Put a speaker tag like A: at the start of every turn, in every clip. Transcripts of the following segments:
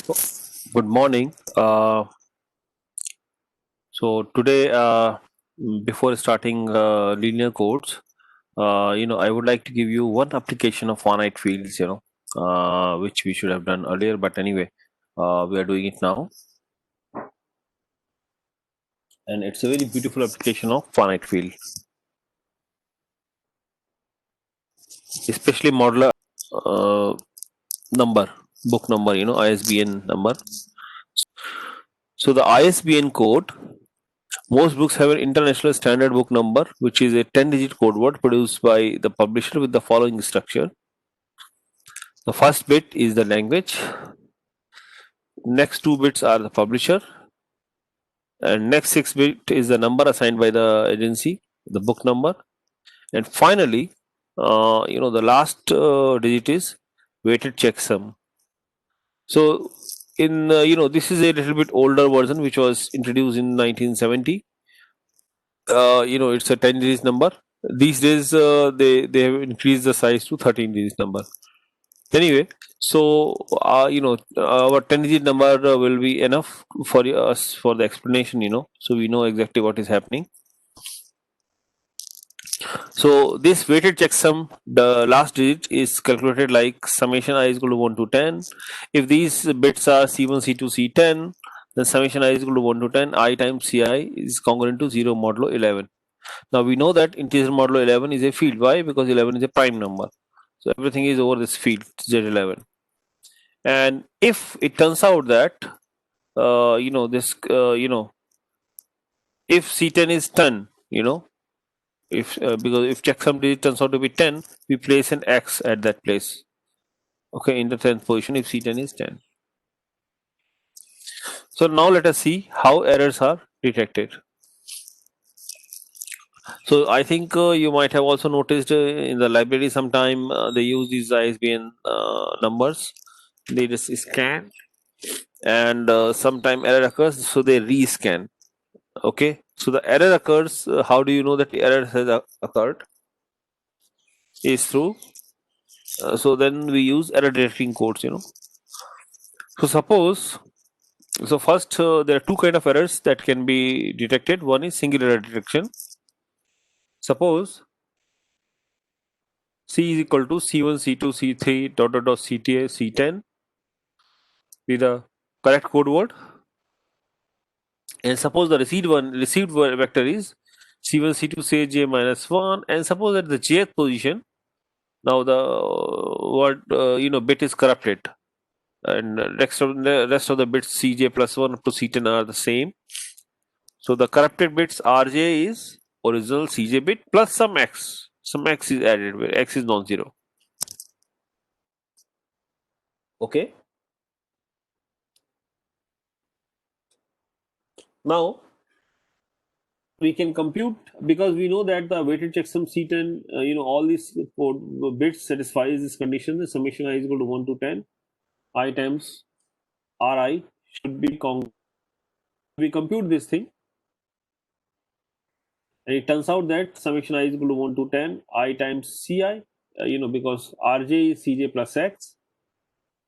A: Good morning. So today, before starting linear codes, I would like to give you one application of finite fields, which we should have done earlier. But anyway, we are doing it now, and it's a very beautiful application of finite field, especially modular uh, number, book number, ISBN number. So the ISBN code. Most books have an international standard book number, which is a 10-digit code word produced by the publisher with the following structure. The first bit is the language, next two bits are the publisher, and next six bit is the number assigned by the agency, the book number, and finally, the last digit is weighted checksum. So, this is a little bit older version which was introduced in 1970. It's a 10 digit number. These days, they have increased the size to 13 digit number. Anyway, so our 10 digit number will be enough for us for the explanation, so we know exactly what is happening. So this weighted checksum, the last digit is calculated like summation I is equal to 1 to 10. If these bits are C1, C2, C10, then summation I is equal to 1 to 10, I times Ci is congruent to 0 modulo 11. Now we know that integer modulo 11 is a field. Why? Because 11 is a prime number. So everything is over this field Z11. And if it turns out that if C10 is 10, if because if checksum digit turns out to be 10, we place an X at that place. Okay, in the 10th position if C10 is 10. So now let us see how errors are detected. So I think you might have also noticed in the library sometime they use these ISBN numbers. They just scan, and sometime error occurs, so they rescan. Okay, so the error occurs. How do you know that the error has occurred? Is through. So then we use error detecting codes. So suppose. So first, there are two kind of errors that can be detected. One is single error detection. Suppose C is equal to C1, C2, C3, dot dot dot CTA, C10 with the correct code word, and suppose the received vector is C1, C2, say J minus 1, and suppose at the jth position, now the word bit is corrupted, and rest of the bits Cj plus 1 up to C10 are the same. So the corrupted bits Rj is original Cj bit plus some x. Some x is added where x is non-zero. Okay. Now we can compute, because we know that the weighted checksum C10, all these bits satisfies this condition. The summation I is equal to 1 to 10. I times Ri should be congruent. We compute this thing, and it turns out that summation I is equal to 1 to 10. I times Ci, because Rj is Cj plus x.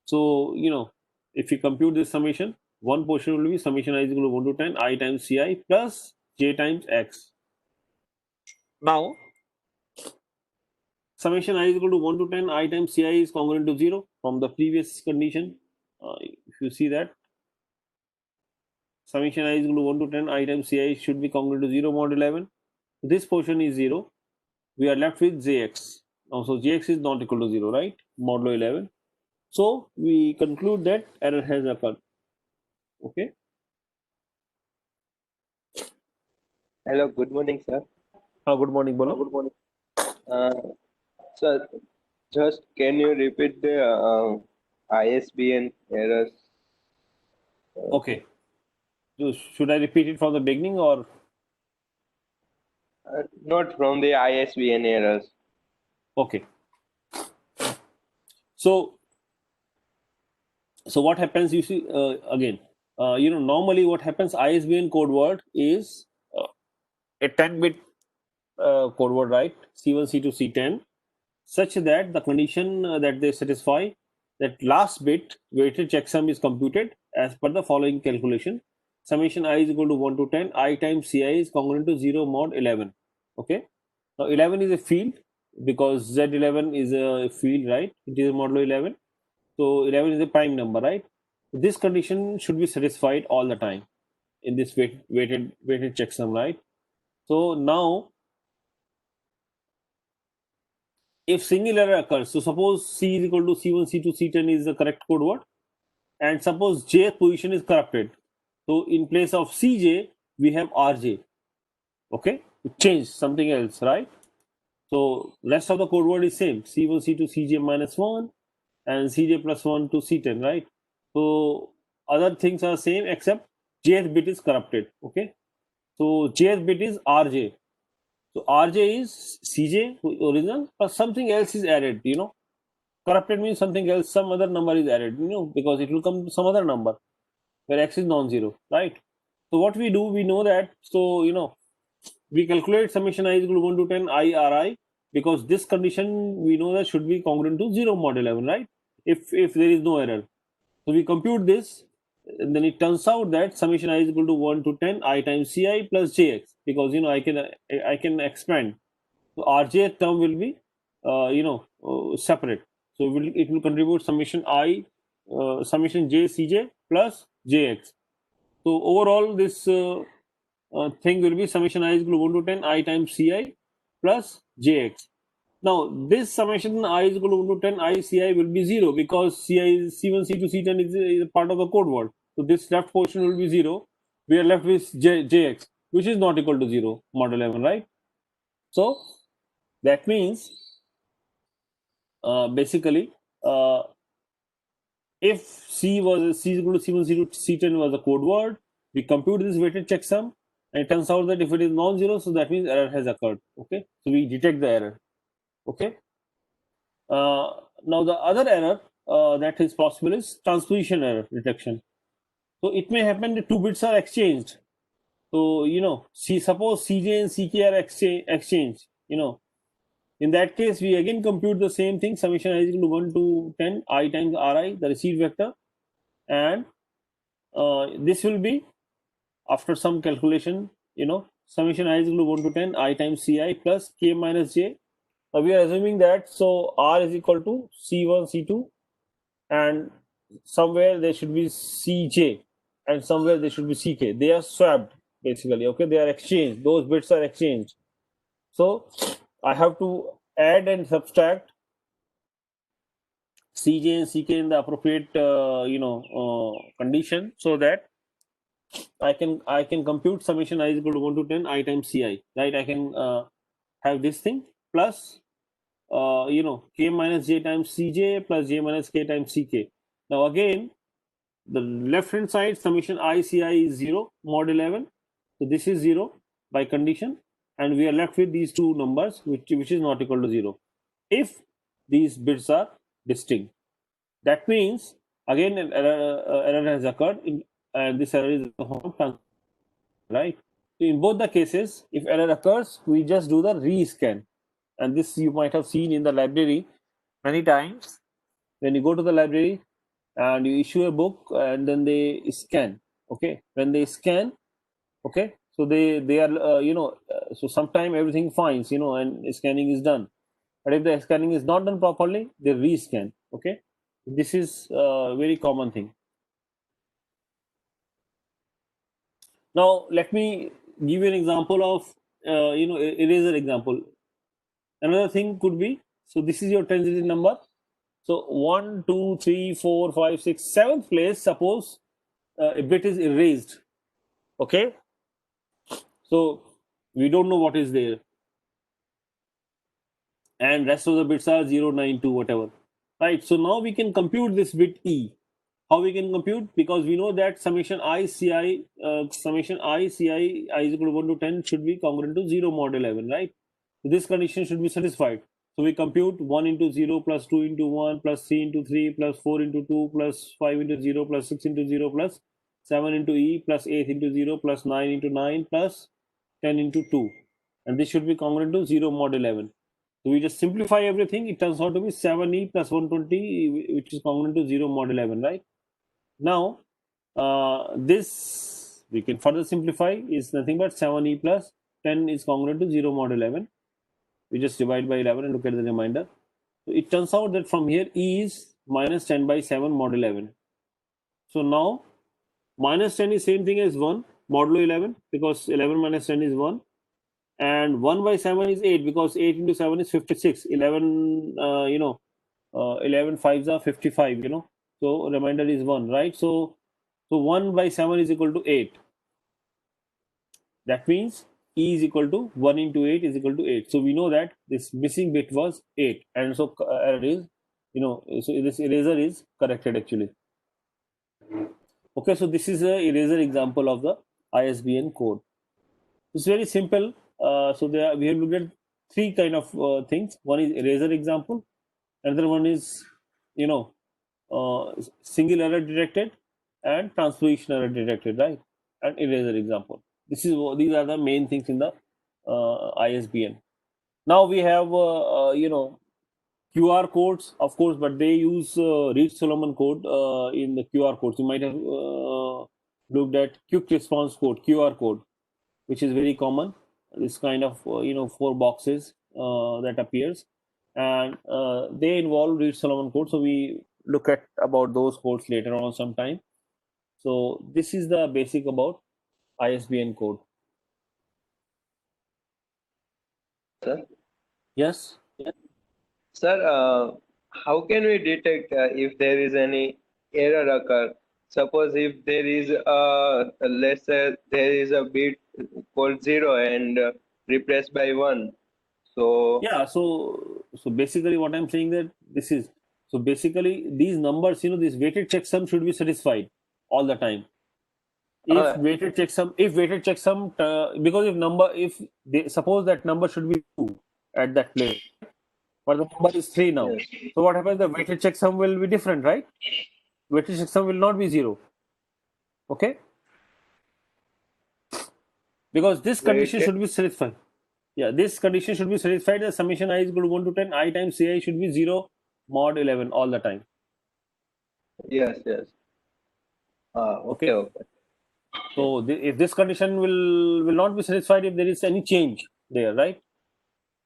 A: So, if you compute this summation, one portion will be summation I is equal to 1 to 10 I times Ci plus j times x. Now, summation I is equal to 1 to 10 I times Ci is congruent to 0 from the previous condition. If you see that, summation I is equal to 1 to 10 I times Ci should be congruent to 0 mod 11. This portion is 0. We are left with jx. Now, so jx is not equal to 0, right? Modulo 11. So, we conclude that error has occurred. Okay.
B: Hello, good morning, sir.
A: Good morning, Bolo.
B: Good morning. Sir, just can you repeat the ISBN errors?
A: Okay. So should I repeat it from the beginning or?
B: Not from the ISBN errors.
A: Okay. So what happens? You see again. Normally what happens? ISBN code word is a 10-bit code word, right? C1, C2, C10, such that the condition that they satisfy that last bit weighted checksum is computed as per the following calculation. Summation I is equal to 1 to 10, I times Ci is congruent to 0 mod 11. Okay. Now 11 is a field because Z11 is a field, right? It is a modulo 11. So 11 is a prime number, right? This condition should be satisfied all the time in this weighted checksum, right? So now if single error occurs, so suppose C is equal to C1, C2, C10 is the correct code word, and suppose J position is corrupted. So in place of Cj, we have Rj. Okay, change something else, right? So rest of the code word is same: C1, C2, Cj minus 1, and Cj plus 1 to C10, right? So other things are same except jth bit is corrupted. Okay, so jth bit is Rj. So Rj is Cj original, but something else is added. Corrupted means something else, some other number is added. Because it will come to some other number where x is non-zero, right? So what we do, we know that. So we calculate summation I is equal to 1 to 10 I Ri, because this condition we know that should be congruent to 0 mod 11, right? If there is no error. So we compute this, and then it turns out that summation I is equal to 1 to 10 I times Ci plus Jx, because I can expand. So Rj term will be separate. So it will contribute summation I summation J Cj plus Jx. So overall this thing will be summation I is equal to 1 to 10 I times Ci plus Jx. Now this summation I is equal to 1 to 10 I Ci will be 0, because Ci is C1, C2, C10 is a part of the code word. So this left portion will be 0. We are left with Jx, which is not equal to 0 mod 11, right? So that means basically if C is equal to C1, C2, C10 was a code word, we compute this weighted checksum, and it turns out that if it is non-zero, so that means error has occurred. Okay, so we detect the error. Okay. Now the other error that is possible is transposition error detection. So it may happen that two bits are exchanged. So suppose Cj and Ck are exchanged. In that case, we again compute the same thing, summation I is equal to 1 to 10 I times Ri, the received vector, and this will be after some calculation, summation I is equal to 1 to 10 I times Ci plus K minus J. We are assuming that, so R is equal to C1, C2, and somewhere there should be Cj, and somewhere there should be Ck. They are swapped basically. Okay, they are exchanged. Those bits are exchanged. So I have to add and subtract Cj and Ck in the appropriate condition, so that I can compute summation I is equal to 1 to 10 I times Ci, right? I can have this thing plus K minus J times Cj plus J minus K times Ck. Now again, the left hand side summation I Ci is 0 mod 11. So this is 0 by condition, and we are left with these two numbers which is not equal to 0 if these bits are distinct. That means again an error has occurred, and this error is right. So in both the cases, if error occurs, we just do the rescan, and this you might have seen in the library many times. When you go to the library and you issue a book, and then they scan. Okay, when they scan, okay, so they are so sometime everything finds, and scanning is done. But if the scanning is not done properly, they rescan. Okay, this is a very common thing. Now let me give you an example of eraser example. Another thing could be, so this is your 10-digit number. So 1, 2, 3, 4, 5, 6, 7th place, suppose a bit is erased. Okay, so we don't know what is there, and rest of the bits are 0, 9, 2, whatever, right? So now we can compute this bit E. How we can compute? Because we know that summation I Ci I is equal to 1 to 10 should be congruent to 0 mod 11, right? So this condition should be satisfied. So we compute 1 into 0 plus 2 into 1 plus 3 into 3 plus 4 into 2 plus 5 into 0 plus 6 into 0 plus 7 into E plus 8 into 0 plus 9 into 9 plus 10 into 2. And this should be congruent to 0 mod 11. So we just simplify everything. It turns out to be 7e plus 120, which is congruent to 0 mod 11, right? Now, this we can further simplify is nothing but 7e plus 10 is congruent to 0 mod 11. We just divide by 11 and look at the remainder. So it turns out that from here E is minus 10 by 7 mod 11. So now minus 10 is same thing as 1 modulo 11 because 11 minus 10 is 1, and 1 by 7 is 8 because 8 into 7 is 56. 11 11 fives are 55, so remainder is 1, right? So 1 by 7 is equal to 8. That means E is equal to 1 into 8 is equal to 8. So we know that this missing bit was 8, and so error is, so this eraser is corrected actually. Okay, so this is a eraser example of the ISBN code. It's very simple. So we have looked at three kind of things. One is eraser example. Another one is, single error detected and transposition error detected, right? And eraser example. These are the main things in the ISBN. Now we have QR codes, of course, but they use Reed-Solomon code in the QR codes. You might have looked at quick response code, QR code, which is very common. This kind of 4 boxes that appears, and they involve Reed-Solomon code. So we look at about those codes later on sometime. So this is the basic about ISBN code.
B: Sir,
A: Yes.
B: sir, how can we detect if there is any error occur? Suppose if there is let's say there is a bit called 0 and replaced by 1. So
A: Yeah. So basically, what I'm saying that this is, so basically these numbers, this weighted checksum should be satisfied all the time. If
B: uh,
A: weighted checksum, because if they suppose that number should be 2 at that place, but the number is 3 now.
B: yes,
A: So what happens? The weighted checksum will be different, right? Weighted checksum will not be 0. Okay, because this condition
B: weighted,
A: should be satisfied. Yeah, this condition should be satisfied. The summation I is equal to 1 to 10. I times ci should be 0 mod 11 all the time.
B: yes, yes. Okay,
A: Okay.
B: okay.
A: So if this condition will not be satisfied if there is any change there, right?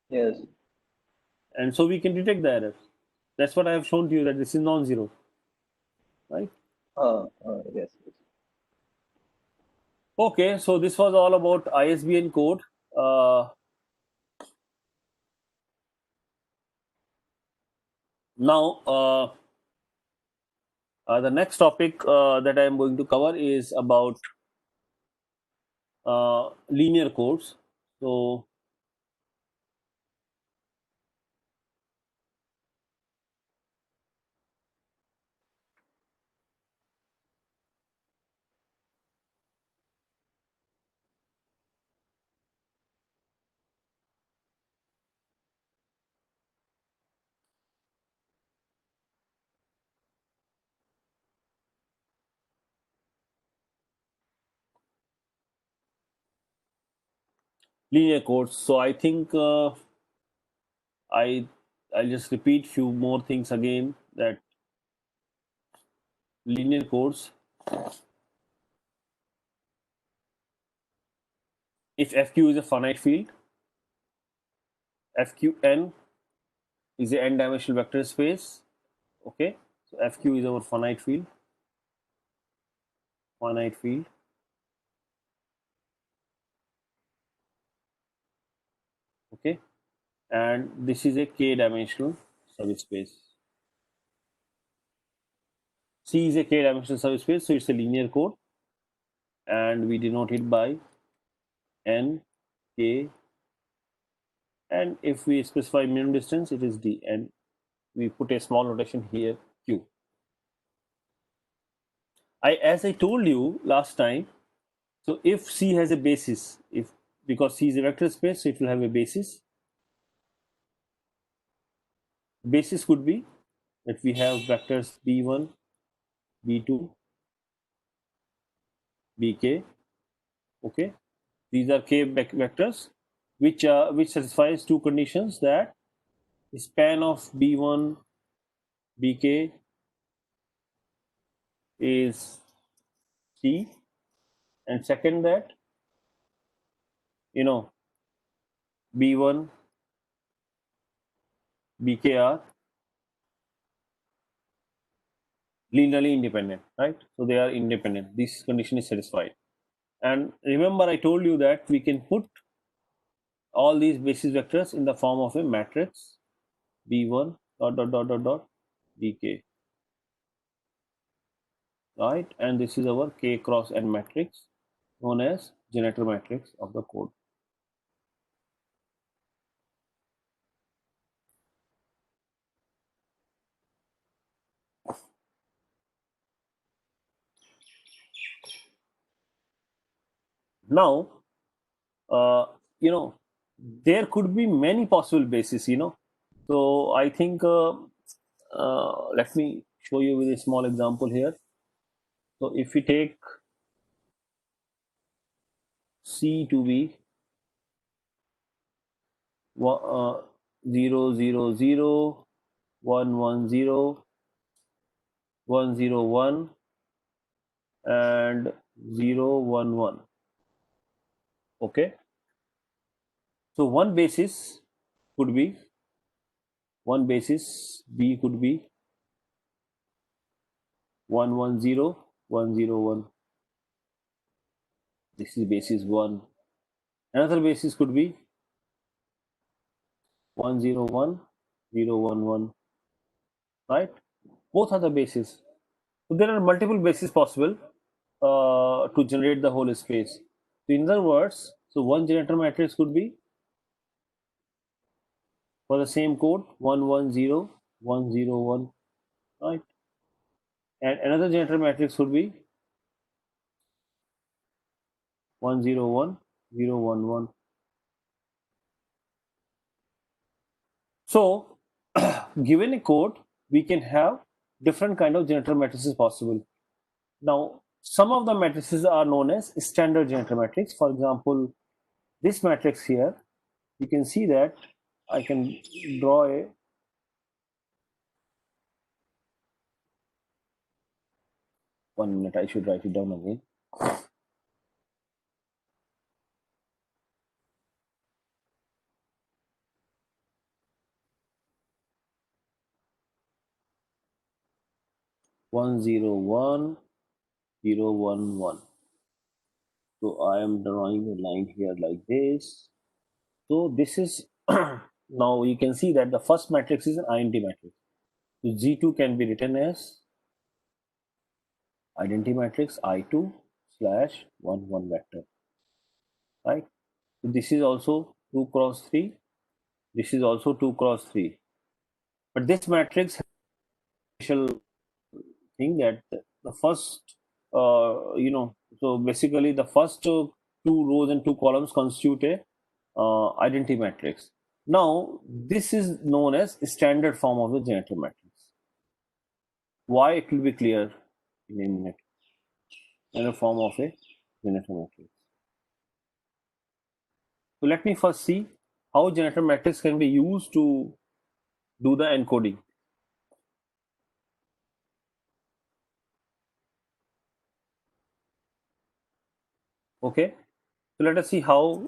B: Yes.
A: And so we can detect the error. That's what I have shown to you, that this is non-zero, right?
B: Yes, yes.
A: Okay, so this was all about ISBN code. Now, the next topic that I am going to cover is about linear codes. So linear codes. So I think I I'll just repeat few more things again, that linear codes. If FQ is a finite field, FQN is a n-dimensional vector space. Okay, so FQ is our finite field. Finite field. Okay, and this is a k-dimensional subspace. C is a k-dimensional subspace, so it's a linear code, and we denote it by n, k, and if we specify minimum distance, it is d, and we put a small notation here, q. As I told you last time, so if C has a basis, because C is a vector space, so it will have a basis. Basis could be that we have vectors b1, b2, bk. Okay, these are k vectors which satisfies two conditions, that span of B1 BK is C, and second that, B1 BK are linearly independent, right? So they are independent. This condition is satisfied. And remember, I told you that we can put all these basis vectors in the form of a matrix B1 dot dot dot dot dot BK, right? And this is our K cross N matrix known as generator matrix of the code. Now, uh, there could be many possible bases, So I think let me show you with a small example here. So if we take C to be 0 0 0 1 1 0 1 0 1 and 0 1 1. Okay, so one basis could be one basis B could be 1 1 0 1 0 1. This is basis 1. Another basis could be 1 0 1 0 1 1, right? Both are the bases. So there are multiple bases possible to generate the whole space. So in other words, so one generator matrix could be for the same code 1 1 0 1 0 1, right? And another generator matrix would be 1 0 1 0 1 1. So given a code, we can have different kind of generator matrices possible. Now, some of the matrices are known as standard generator matrix. For example, this matrix here, you can see that I can draw a 1 minute. I should write it down again. One zero one zero 1 1. So I am drawing a line here like this. So this is now you can see that the first matrix is an identity matrix. So G2 can be written as identity matrix I2 slash 1 1 vector, right? So this is also 2 cross 3. This is also 2 cross 3. But this matrix has a special thing that the first, so basically the first two rows and two columns constitute a identity matrix. Now, this is known as standard form of the generator matrix. Why, it will be clear in a minute. In the form of a generator matrix. So let me first see how generator matrix can be used to do the encoding. Okay, so let us see how.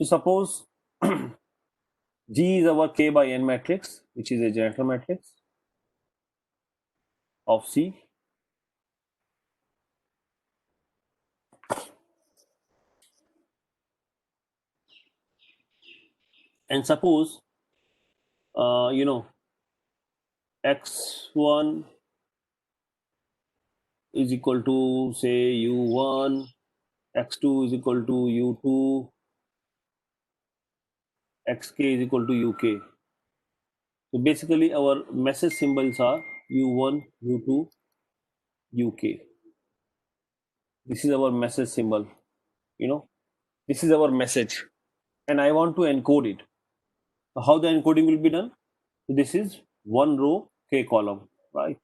A: So suppose G is our K by N matrix, which is a generator matrix of C. And suppose, X1 is equal to say U1, X2 is equal to U2, Xk is equal to UK. So basically our message symbols are U1, U2, UK. This is our message symbol, this is our message, and I want to encode it. So how the encoding will be done? So this is one row K column, right?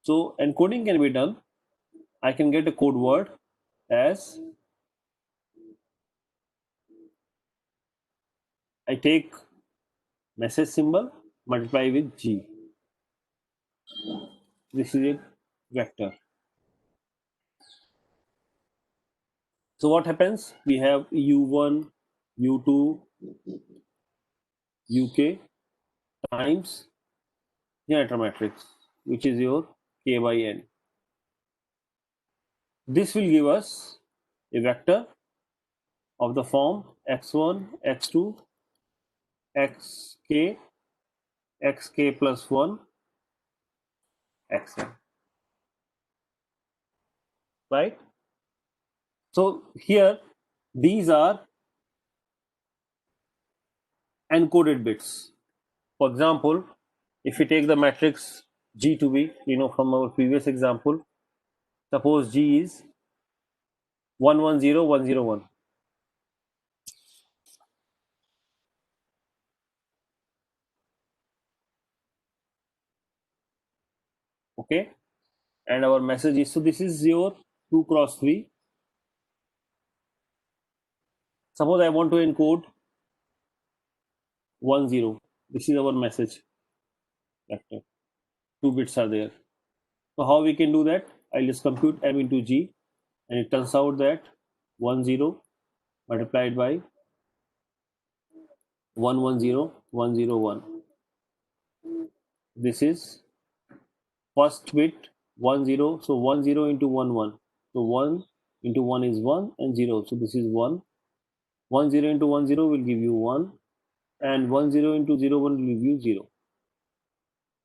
A: So encoding can be done. I can get a code word as I take message symbol multiply with G. This is a vector. So what happens? We have U1, U2, UK times generator matrix, which is your K by N. This will give us a vector of the form x1, x2, xk, xk plus 1, xn. Right? So here these are encoded bits. For example, if we take the matrix G to be, from our previous example, suppose G is 110, 101. Okay, and our message is, so this is your 2 cross 3. Suppose I want to encode 10. This is our message vector. 2 bits are there. So how we can do that? I'll just compute m into G, and it turns out that 10 multiplied by 110, 101. This is first bit 10, so 10 into 11. So 1 into 1 is 1 and 0. So this is 1. 10 into 10 will give you 1, and 10 into 01 will give you 0.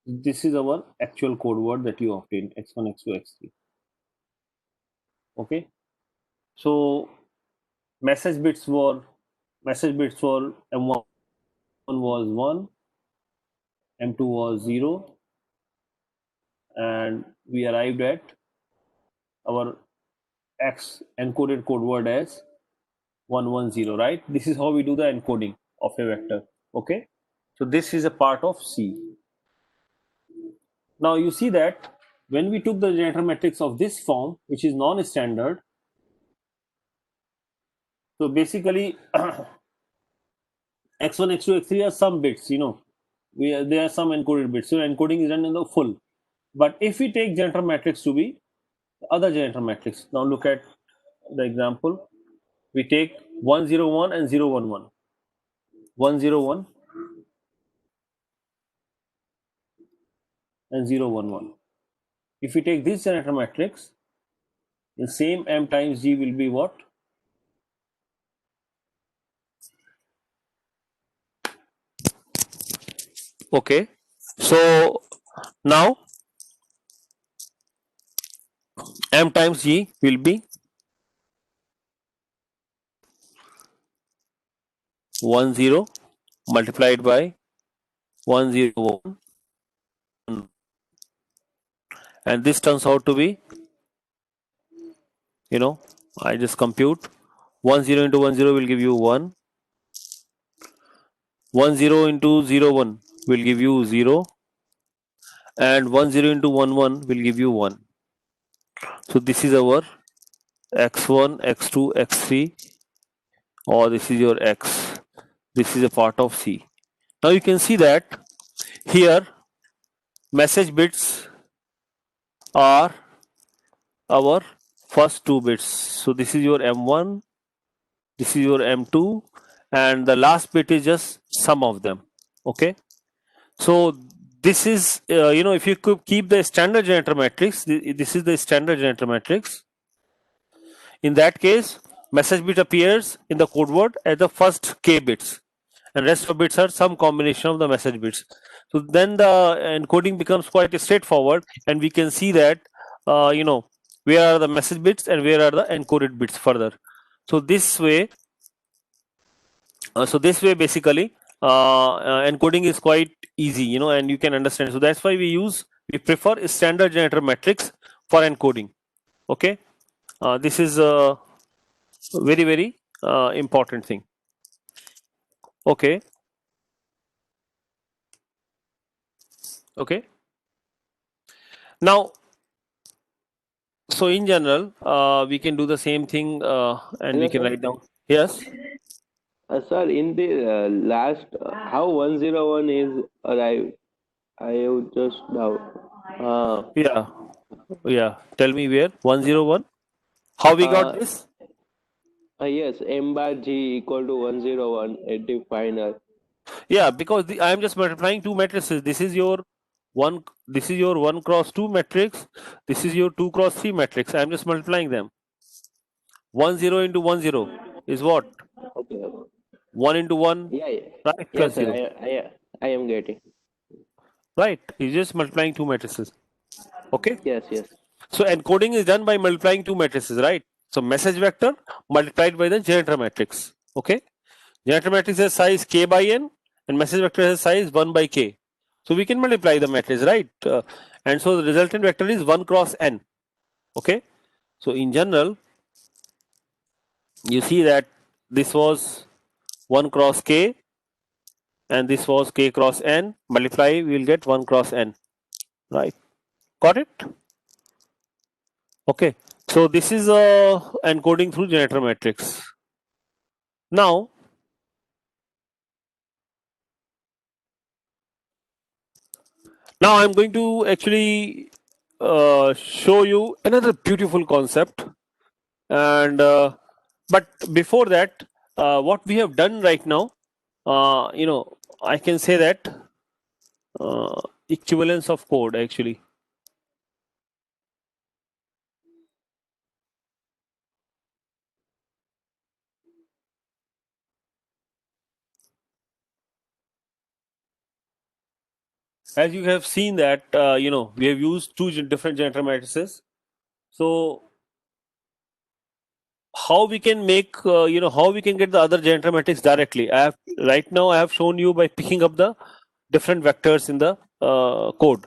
A: This is our actual code word that you obtained x1, x2, x3. Okay, so message bits for M1 was 1, M2 was 0, and we arrived at our X encoded code word as 110, right? This is how we do the encoding of a vector. Okay, so this is a part of C. Now you see that when we took the generator matrix of this form, which is non-standard, so basically x1, x2, x3 are some bits, there are some encoded bits. So encoding is done in the full. But if we take generator matrix to be other generator matrix, now look at the example. We take 101 and 011. 101 and 011. If we take this generator matrix, the same m times g will be what? Okay, so now m times g will be 10 multiplied by 101, and this turns out to be, I just compute 10 into 10 will give you 1, 10 into 01 will give you 0, and 10 into 11 will give you 1. So this is our x1, x2, x3, or this is your x. This is a part of C. Now you can see that here message bits are our first 2 bits. So this is your M1, this is your M2, and the last bit is just sum of them. Okay, so this is if you could keep the standard generator matrix, this is the standard generator matrix. In that case, message bit appears in the code word as the first k bits, and rest of bits are some combination of the message bits. So then the encoding becomes quite straightforward, and we can see that where are the message bits and where are the encoded bits further. So this way basically encoding is quite easy, and you can understand. So that's why we prefer a standard generator matrix for encoding. Okay, this is a very, very important thing. Okay, now, so in general we can do the same thing, and we
B: Hello,
A: can
B: sir.
A: write down. Yes.
B: Sir, in the last, how 101 is arrived? I have just doubt.
A: Yeah, yeah. Tell me where 101. How we got
B: Uh,
A: this?
B: yes, m bar g equal to 101 at the final.
A: Yeah, because I am just multiplying two matrices. This is your one. This is your 1 cross 2 matrix. This is your 2 cross 3 matrix. I am just multiplying them. 10 into 10 is what?
B: Okay.
A: 1 into 1,
B: Yeah, yeah.
A: right? Plus
B: Yes, sir.
A: 0,
B: I am getting.
A: right? You're just multiplying two matrices. Okay.
B: Yes, yes.
A: So encoding is done by multiplying two matrices, right? So message vector multiplied by the generator matrix. Okay. Generator matrix has size k by n, and message vector has size 1 by k. So we can multiply the matrix, right? And so the resultant vector is 1 cross n. Okay. So in general, you see that this was 1 cross k and this was k cross n. Multiply, we will get 1 cross n. Right. Got it? Okay. So this is encoding through generator matrix. Now, I'm going to actually show you another beautiful concept. And but before that, what we have done right now, I can say that equivalence of code actually. As you have seen that we have used two different generator matrices. So how we can make how we can get the other generator matrix directly? I have shown you by picking up the different vectors in the code.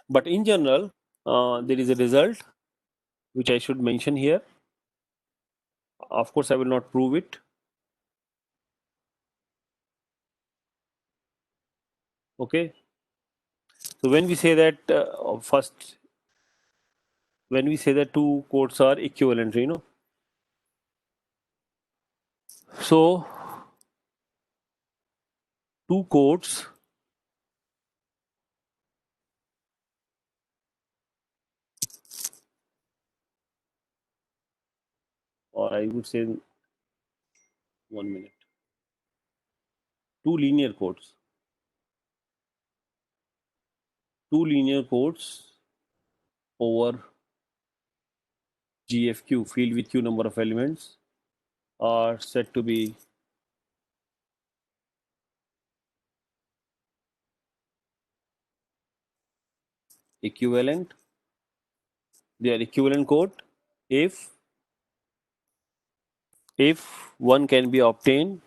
A: But in general, there is a result which I should mention here. Of course, I will not prove it. Okay. So when we say that when we say that two codes are equivalent, so two codes or I would say 1 minute, two linear codes, over GFQ, field with Q number of elements, are said to be equivalent. They are equivalent code if one can be obtained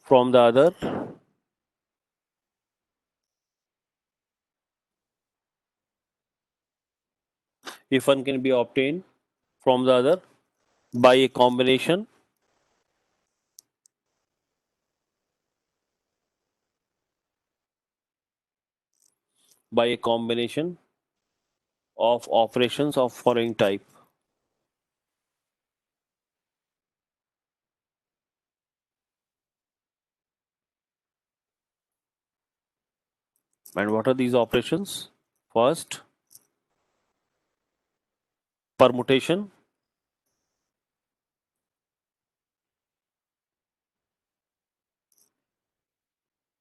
A: from the other if one can be obtained from the other by a combination of operations of following type. And what are these operations? First, permutation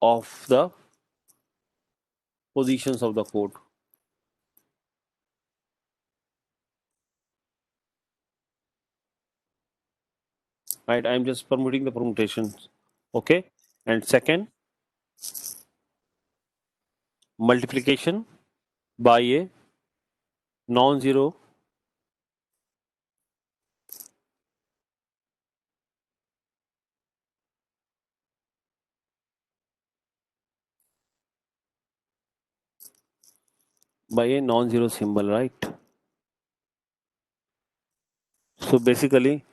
A: of the positions of the code. Right, I'm just permuting the permutations. Okay. And second, multiplication by a non-zero symbol, right? So basically,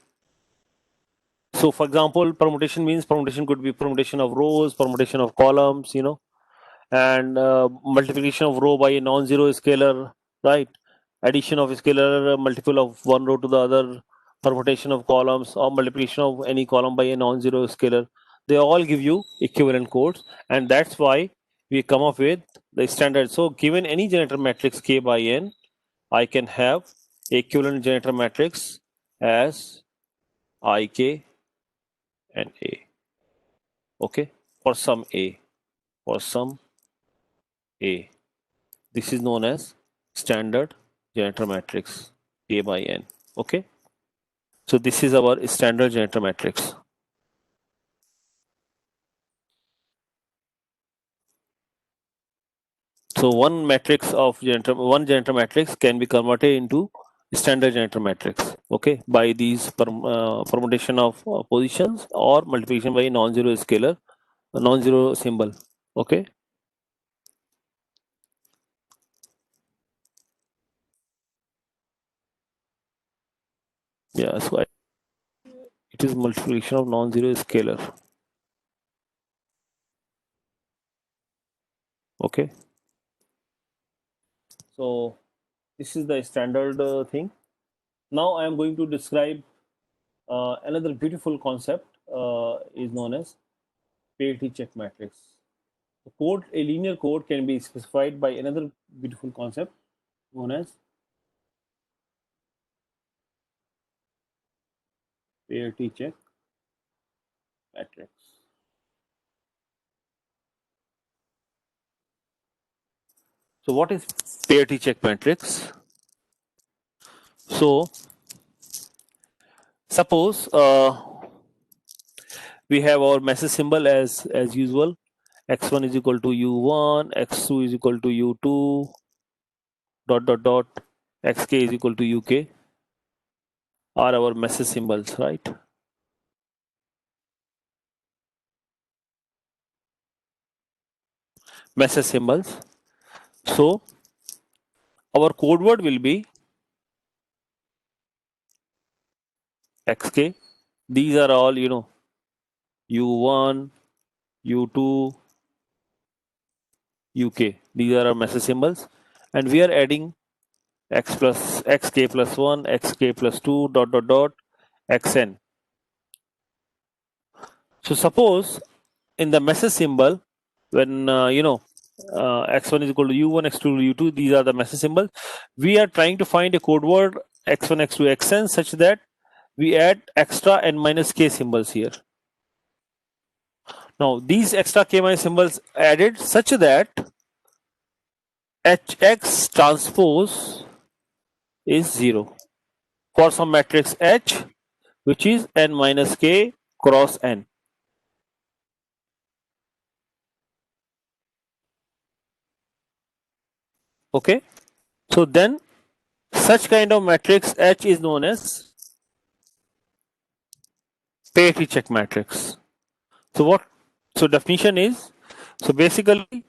A: for example, permutation means permutation could be permutation of rows, permutation of columns, and multiplication of row by a non-zero scalar, right? Addition of scalar multiple of one row to the other, permutation of columns, or multiplication of any column by a non-zero scalar. They all give you equivalent codes, and that's why we come up with the standard. So given any generator matrix K by N, I can have equivalent generator matrix as Ik and A. Okay, for some A, for some A. This is known as standard generator matrix K by N. Okay, so this is our standard generator matrix. So one generator matrix can be converted into standard generator matrix. Okay, by these permutation of positions or multiplication by a non-zero scalar, a non-zero symbol. Okay. Yeah, so it is multiplication of non-zero scalar. Okay. So this is the standard thing. Now I am going to describe another beautiful concept is known as parity check matrix. A linear code can be specified by another beautiful concept known as parity check matrix. So what is parity check matrix? So suppose we have our message symbol as usual. X1 is equal to U1, X2 is equal to U2, dot dot dot, Xk is equal to UK are our message symbols, right? Message symbols. So our code word will be Xk. These are all, U1, U2, UK. These are our message symbols. And we are adding Xk plus 1, Xk plus 2, dot dot dot, Xn. So suppose in the message symbol, when x1 is equal to u1, x2 to u2, these are the message symbols. We are trying to find a code word x1, x2, xn such that we add extra n minus k symbols here. Now these extra k minus symbols added such that hx transpose is 0 for some matrix H which is n minus k cross n. Okay, so then such kind of matrix H is known as parity check matrix. So what? So definition is, so basically,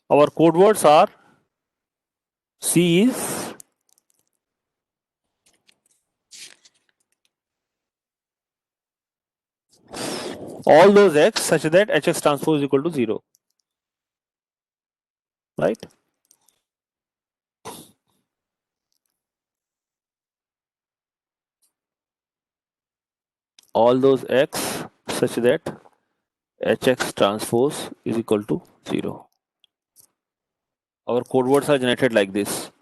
A: our code words are C is all those x such that hx transpose is equal to 0, right? All those x such that hx transpose is equal to 0. Our code words are generated like this.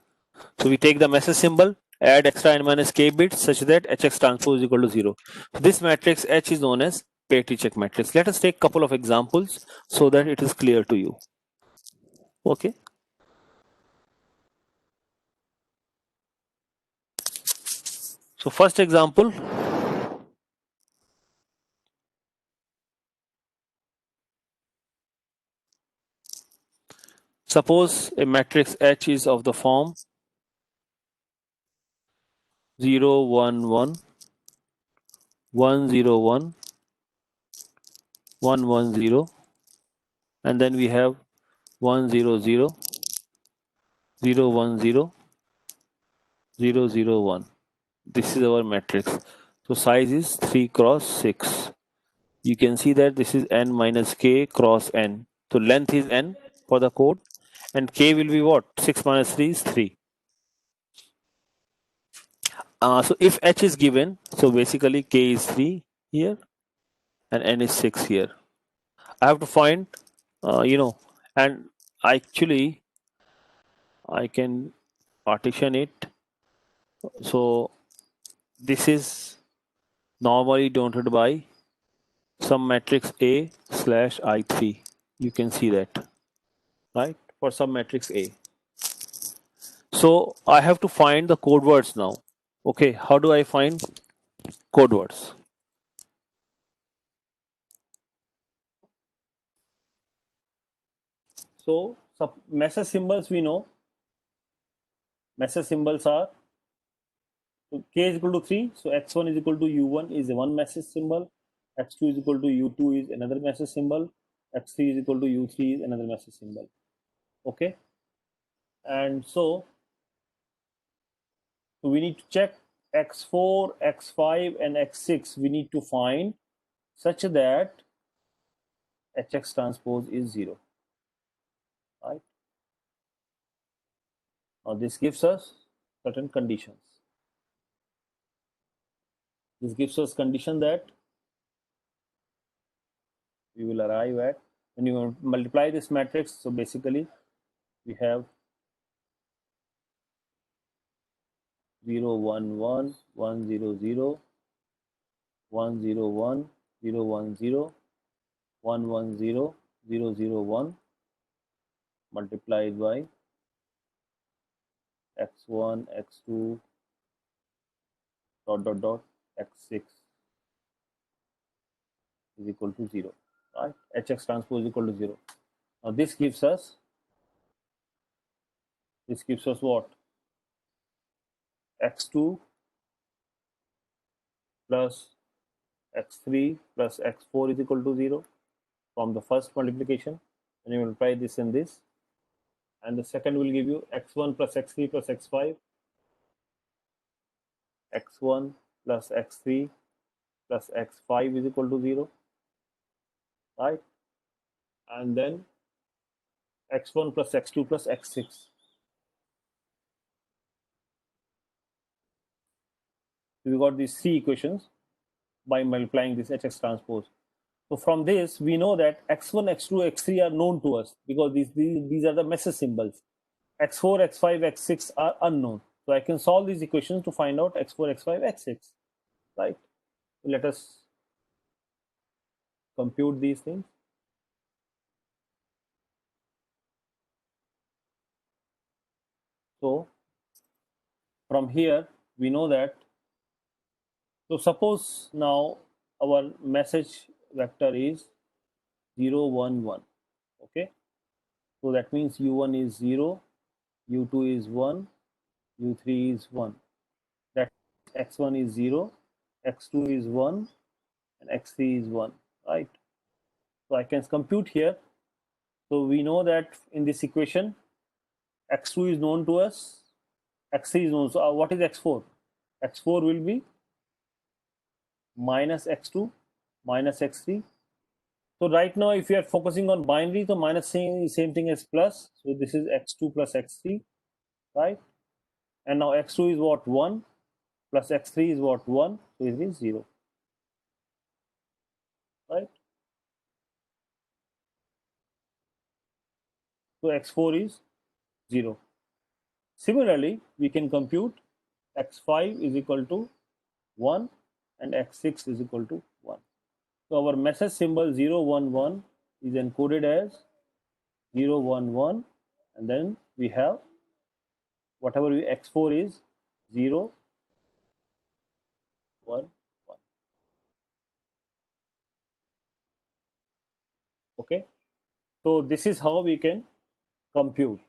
A: So we take the message symbol, add extra n minus k bits such that hx transpose is equal to 0. So this matrix H is known as parity check matrix. Let us take a couple of examples so that it is clear to you. Okay. So first example, suppose a matrix H is of the form 0, 1, 1, 1, 0, 1, 1, 1, 0, and then we have 1, 0, 0, 0, 1, 0, 0, 0, 1. This is our matrix. So size is 3 cross 6. You can see that this is n minus k cross n. So length is n for the code, and k will be what? 6 minus 3 is 3. So if h is given, so basically k is 3 here and n is 6 here. I have to find, and actually I can partition it. So this is normally denoted by some matrix A slash I3. You can see that, right? For some matrix A. So I have to find the code words now. Okay, how do I find code words? So message symbols we know. Message symbols are k is equal to 3. So x1 is equal to u1 is one message symbol. X2 is equal to u2 is another message symbol. X3 is equal to u3 is another message symbol. Okay. And so we need to check x4, x5 and x6. We need to find such that hx transpose is 0. Right. Now this gives us certain conditions. This gives us condition that we will arrive at when you multiply this matrix. So basically we have 0 1 1 1 0 0 1 0 1 0 1 0 1 1 0 0 0 1 multiplied by x1 x2 dot dot dot x6 is equal to 0, right? Hx transpose is equal to 0. Now this gives us what? X2 plus x3 plus x4 is equal to 0 from the first multiplication, and you multiply this and this, and the second will give you x1 plus x3 plus x5, x1 plus x3 plus x5 is equal to 0, right? And then x1 plus x2 plus x6. So we got these three equations by multiplying this hx transpose. So from this, we know that x1, x2, x3 are known to us because these are the message symbols. x4, x5, x6 are unknown. So I can solve these equations to find out x4, x5, x6, right? So let us compute these things. So from here, we know that, so suppose now our message vector is 0 1 1. Okay, so that means u1 is 0, u2 is 1, u3 is 1. That x1 is 0, x2 is 1, and x3 is 1, right? So I can compute here. So we know that in this equation, x2 is known to us, x3 is known. So what is x4? x4 will be minus x2 minus x3. So right now, if you are focusing on binary, so minus same thing as plus. So this is x2 plus x3, right? And now x2 is what? 1 plus x3 is what? 1. So it is 0, right? So x4 is 0. Similarly, we can compute x5 is equal to 1 and x6 is equal to 1. So our message symbol 0 1 1 is encoded as 0 1 1, and then we have whatever x4 is 0 1 1. Okay, so this is how we can compute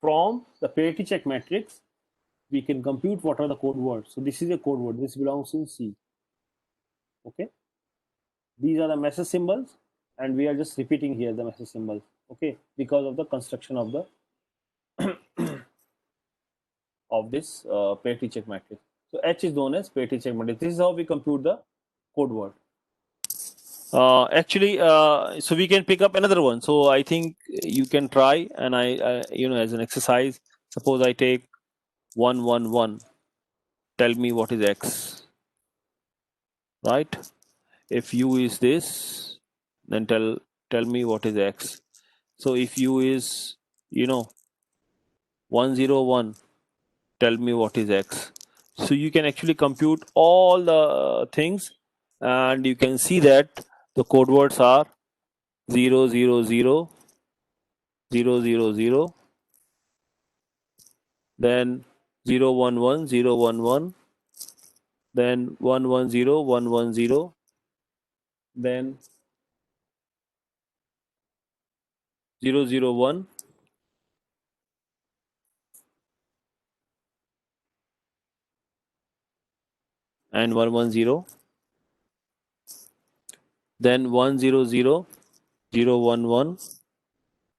A: from the parity check matrix. We can compute what are the code words. So this is a code word. This belongs in C. Okay, these are the message symbols, and we are just repeating here the message symbols. Okay, because of the construction of the of this parity check matrix. So H is known as parity check matrix. This is how we compute the code word. Actually, so we can pick up another one. So I think you can try, and as an exercise, suppose I take 111. Tell me what is x, right? If u is this, then tell me what is x. So if u is 101, tell me what is x. So you can actually compute all the things, and you can see that the code words are 000, 000, then 011, 011, then 110, 110, then 001, and 110, then 100, 011,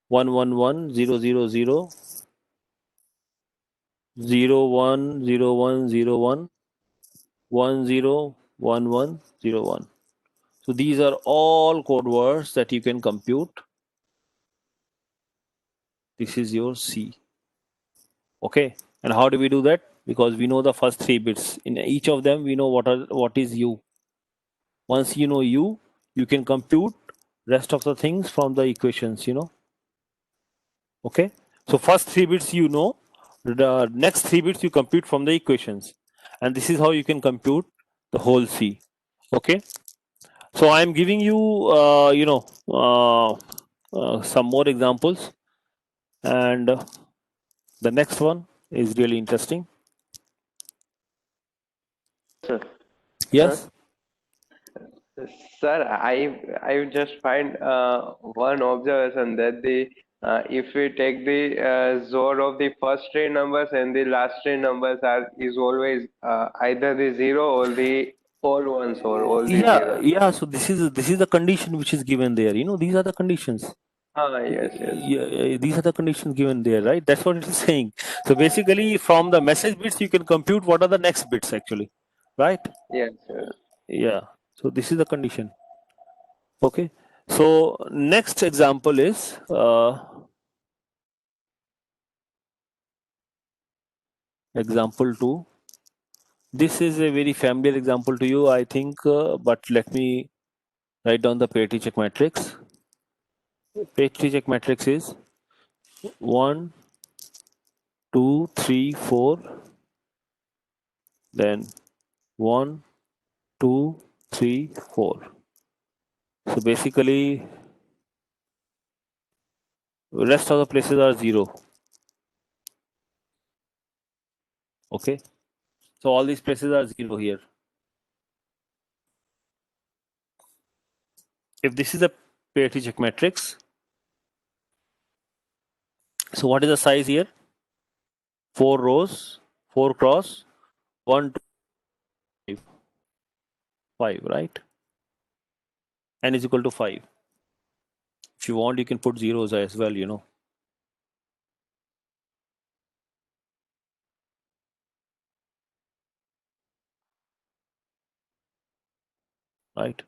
A: 111, 000, 010101, 101101. So these are all code words that you can compute. This is your C. Okay. And how do we do that? Because we know the first three bits. In each of them, we know what is U. Once you know U, you can compute rest of the things from the equations, Okay. So first three bits you know, the next three bits you compute from the equations. And this is how you can compute the whole C. Okay. So I'm giving you, some more examples. And the next one is really interesting.
B: Sir.
A: Yes.
B: Sir, I just find one observation that the if we take the ZOR of the first three numbers and the last three numbers are is always either the zero or the all ones or all the
A: Yeah,
B: zeros.
A: yeah. So this is the condition which is given there. These are the conditions.
B: Ah, yes, yes,
A: Yeah, these are the conditions given there, right? That's what it is saying. So basically, from the message bits, you can compute what are the next bits actually, right?
B: yes, yes.
A: Yeah. So this is the condition. Okay. So next example is example 2. This is a very familiar example to you, I think, but let me write down the parity check matrix. Parity check matrix is 1, 2, 3, 4, then 1, 2, 3, 4. So basically, rest of the places are 0. Okay. So all these places are 0 here. If this is a parity check matrix, so what is the size here? 4 rows, 4 cross 1, 2, 5, right? N is equal to 5. If you want, you can put zeros as well, right?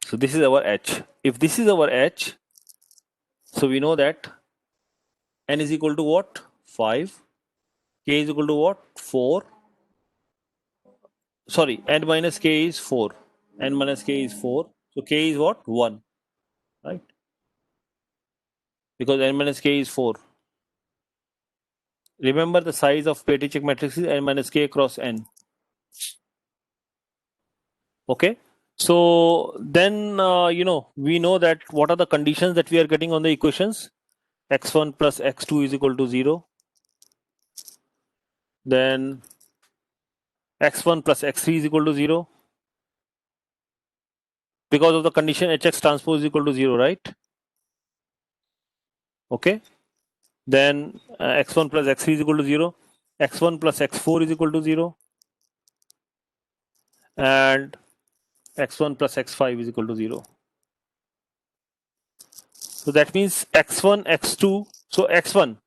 A: So this is our H. If this is our H, so we know that N is equal to what? 5. K is equal to what? 4. Sorry, N minus K is 4. N minus K is 4. So K is what? 1, right? Because N minus K is 4. Remember, the size of parity check matrix is N minus K cross N. Okay. So then, we know that what are the conditions that we are getting on the equations? X1 plus X2 is equal to 0. Then X1 plus X3 is equal to 0. Because of the condition Hx transpose is equal to 0, right? Okay. Then X1 plus X3 is equal to 0. X1 plus X4 is equal to 0. And X1 plus X5 is equal to 0. So that means X1, X2. So x1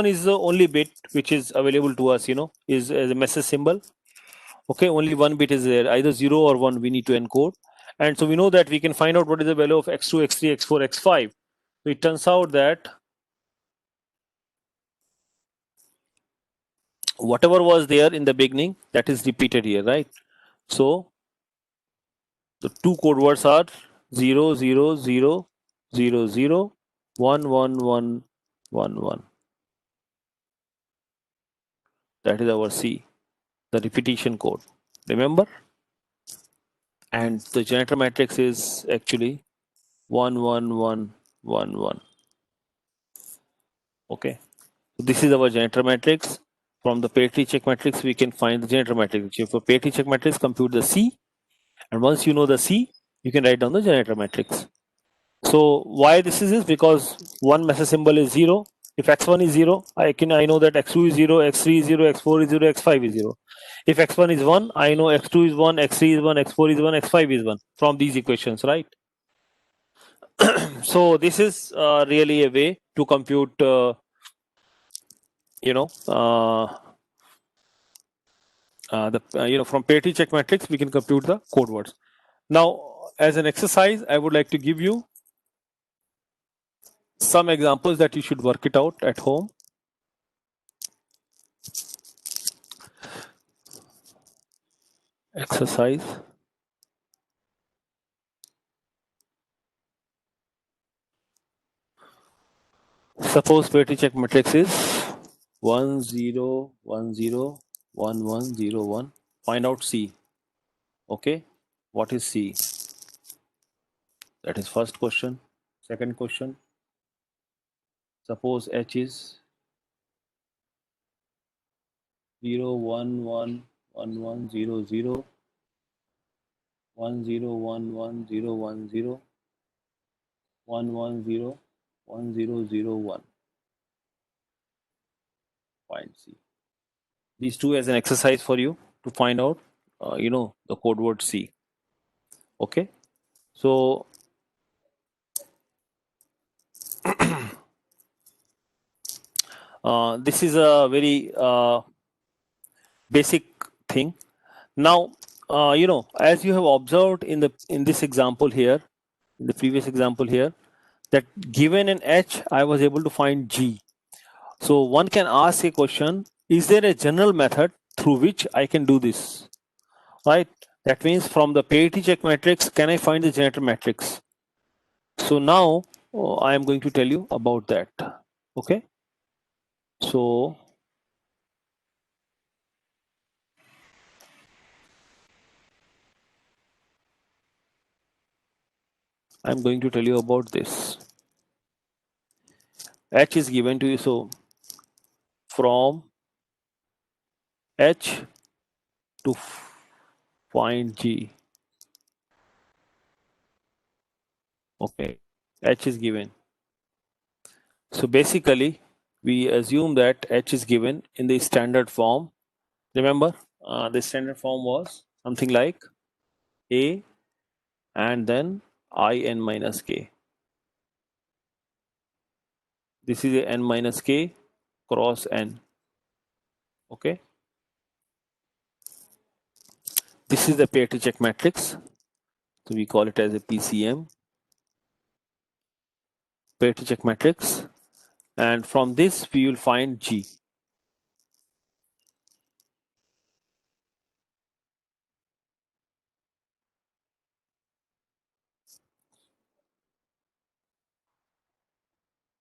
A: is the only bit which is available to us, is as a message symbol. Okay, only one bit is there, either 0 or 1 we need to encode. And so we know that we can find out what is the value of x2, x3, x4, x5. So it turns out that whatever was there in the beginning, that is repeated here, right? So the two code words are 0, 0, 0, 0, 0, 1, 1, 1, 1, 1. That is our C, the repetition code. Remember? And the generator matrix is actually 1, 1, 1, 1, 1. Okay. So this is our generator matrix. From the pair tree check matrix, we can find the generator matrix. If a pair tree check matrix, compute the C. And once you know the C, you can write down the generator matrix. So why this is because one message symbol is 0. If x1 is 0, I know that x2 is 0, x3 is 0, x4 is 0, x5 is 0. If x1 is 1, I know x2 is 1, x3 is 1, x4 is 1, x5 is 1 from these equations, right? So this is really a way to compute, from pair tree check matrix, we can compute the code words. Now, as an exercise, I would like to give you some examples that you should work it out at home. Exercise. Suppose pair tree check matrix is 1 0 1 0 1 1 0 1. Find out C. Okay, what is C? That is first question. Second question. Suppose H is 0 1 1 1 1 0 0 1 0 1 1 0 1 0 1 1 0 1 0 0 1. Find C. These two as an exercise for you to find out, the code word C. Okay, so this is a very basic thing. Now, as you have observed in this example here, in the previous example here, that given an H, I was able to find G. So one can ask a question: is there a general method through which I can do this? Right? That means from the parity check matrix, can I find the generator matrix? So now I am going to tell you about that. Okay. So I'm going to tell you about this. H is given to you. So from H to find G. Okay. H is given. So basically, we assume that H is given in the standard form. Remember, the standard form was something like A and then I n minus k. This is a n minus k cross n. Okay. This is the pair to check matrix. So we call it as a PCM, pair to check matrix. And from this, we will find G.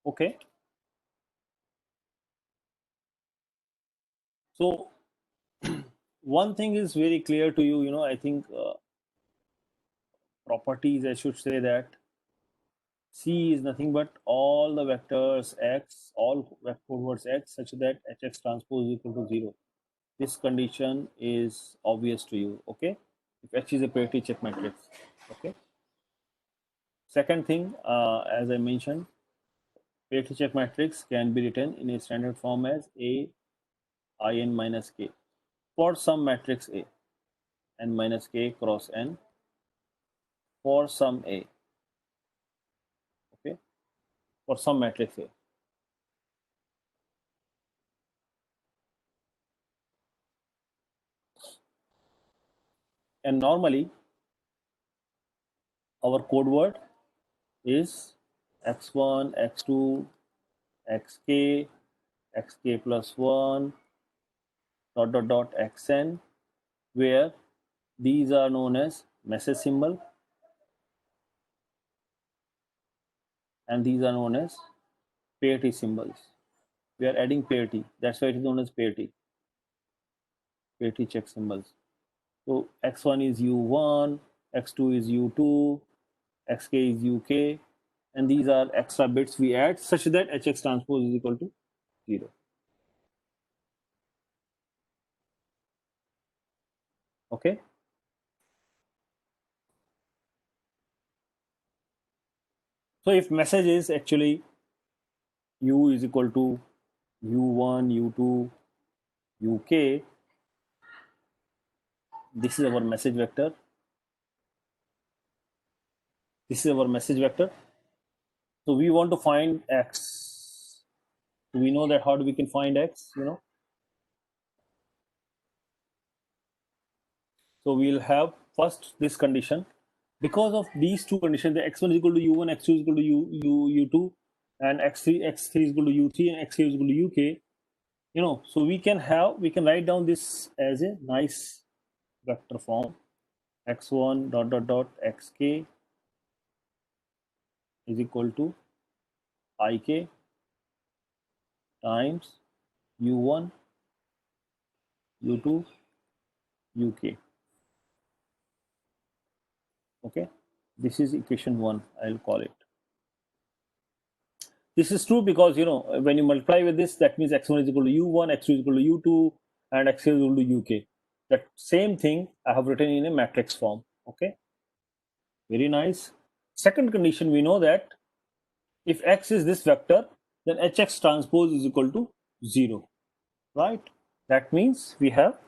A: Okay. So one thing is very clear to you, I think properties, I should say that C is nothing but all the vectors x, all vector words x, such that Hx transpose is equal to 0. This condition is obvious to you. Okay. If H is a parity check matrix. Okay. Second thing, as I mentioned, parity check matrix can be written in a standard form as A I n minus k for some matrix A, n minus k cross n for some A. Okay, for some matrix A.
C: And normally our code word is x1, x2, xk, xk plus 1, dot dot dot xn, where these are known as message symbol and these are known as parity symbols. We are adding parity, that's why it is known as parity check symbols. So x1 is u1, x2 is u2, xk is uk, and these are extra bits we add such that hx transpose is equal to 0. Okay. So if message is actually u is equal to u1, u2, uk, this is our message vector. This is our message vector. So we want to find x. So we know that how do we can find x, So we'll have first this condition. Because of these two conditions, the x1 is equal to u1, x2 is equal to u2, and x3 is equal to u3, and x3 is equal to uk. So we can write down this as a nice vector form. X1 dot dot dot xk is equal to ik times u1, u2, uk. Okay, this is equation 1, I'll call it. This is true because when you multiply with this, that means x1 is equal to u1, x2 is equal to u2, and x3 is equal to uk. That same thing I have written in a matrix form. Okay, very nice. Second condition, we know that if x is this vector, then hx transpose is equal to 0, right? That means we have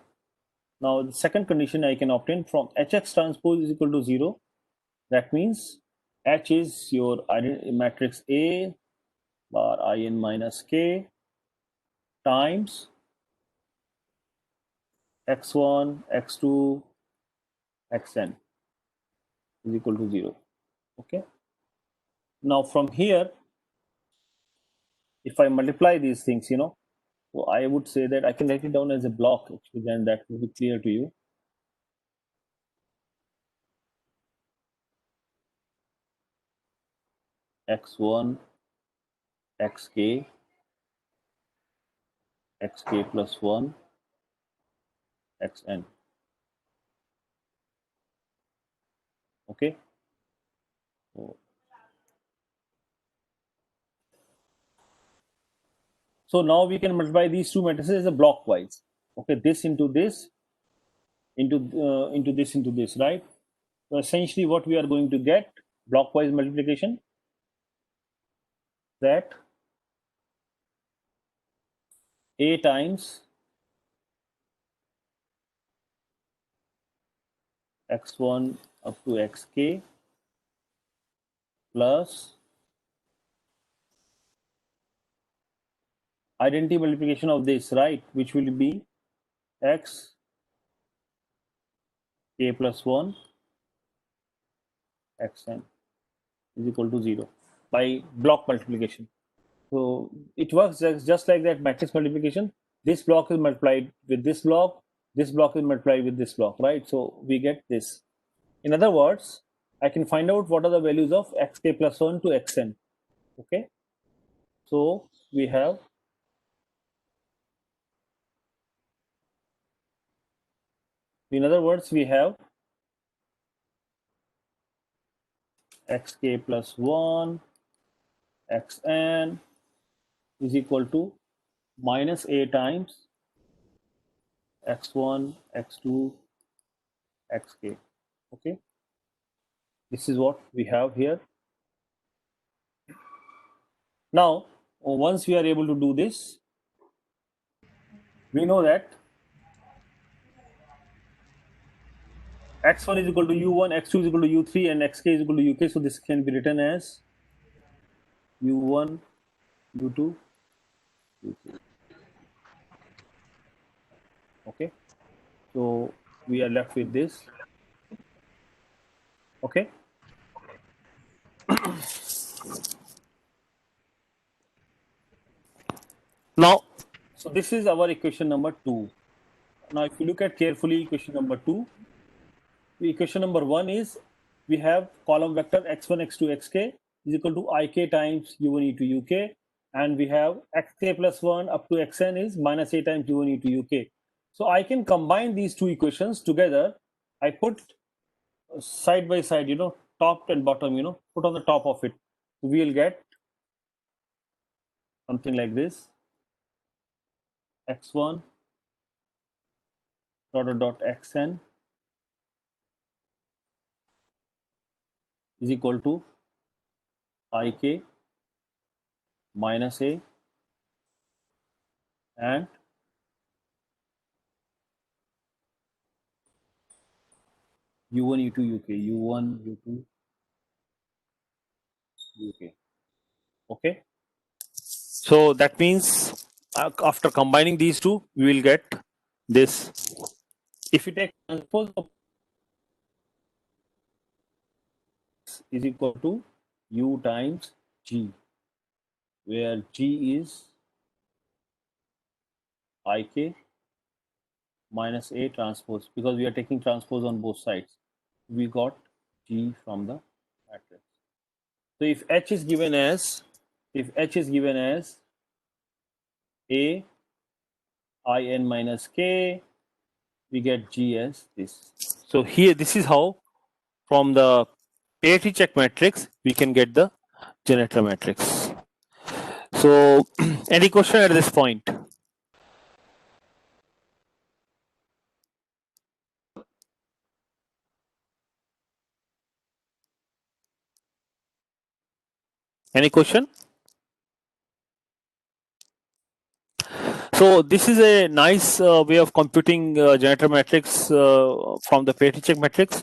C: now the second condition I can obtain from hx transpose is equal to 0. That means H is your matrix A bar in minus k times x1, x2, xn is equal to 0. Okay. Now from here, if I multiply these things, so I would say that I can write it down as a block, actually, then that will be clear to you. X1, xk, xk plus 1, xn. Okay. So now we can multiply these two matrices as a blockwise. Okay, this into this, into this, into this, right? So essentially, what we are going to get blockwise multiplication, that A times x1 up to xk plus identity multiplication of this, right, which will be x k plus 1 xn is equal to 0 by block multiplication. So it works just like that matrix multiplication. This block is multiplied with this block is multiplied with this block, right? So we get this. In other words, I can find out what are the values of xk plus 1 to xn. Okay, so we have in other words we have xk plus 1 xn is equal to minus a times x1 x2 xk. Okay, this is what we have here. Now once we are able to do this, we know that x1 is equal to u1, x2 is equal to u3, and xk is equal to uk. So this can be written as u1, u2, u3. Okay, so we are left with this. Okay.
A: Now,
C: So this is our equation number 2. Now, if you look at carefully equation number 2, the equation number 1 is we have column vector x1, x2, xk is equal to ik times u1, u2, uk, and we have xk plus 1 up to xn is minus a times u1, u2, uk. So I can combine these two equations together. I put side by side, top and bottom, put on the top of it. We will get something like this: x1 dot xn is equal to ik minus a and u1, u2, uk, u1, u2, uk. Okay.
A: so that means after combining these two, we will get this.
C: If you take transpose of x is equal to u times g, where g is ik minus a transpose, because we are taking transpose on both sides. We got g from the matrix. So if h is given as a in minus k, we get g as this.
A: So here, this is how from the parity check matrix we can get the generator matrix. So any question at this point? Any question? So this is a nice way of computing generator matrix from the parity check matrix.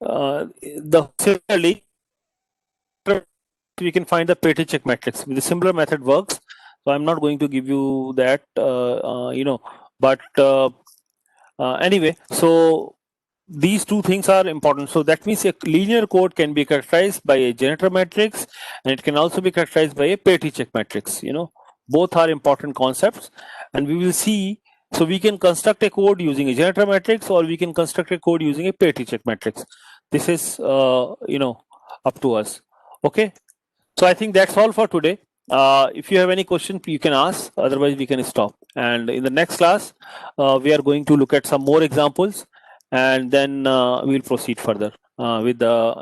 A: Similarly, we can find the parity check matrix with a similar method works. So I'm not going to give you that, but anyway, so these two things are important. So that means a linear code can be characterized by a generator matrix, and it can also be characterized by a parity check matrix. Both are important concepts, and we will see. So we can construct a code using a generator matrix, or we can construct a code using a parity check matrix. This is up to us. Okay. So I think that's all for today. If you have any question, you can ask. Otherwise, we can stop. And in the next class, we are going to look at some more examples, and then we'll proceed further with the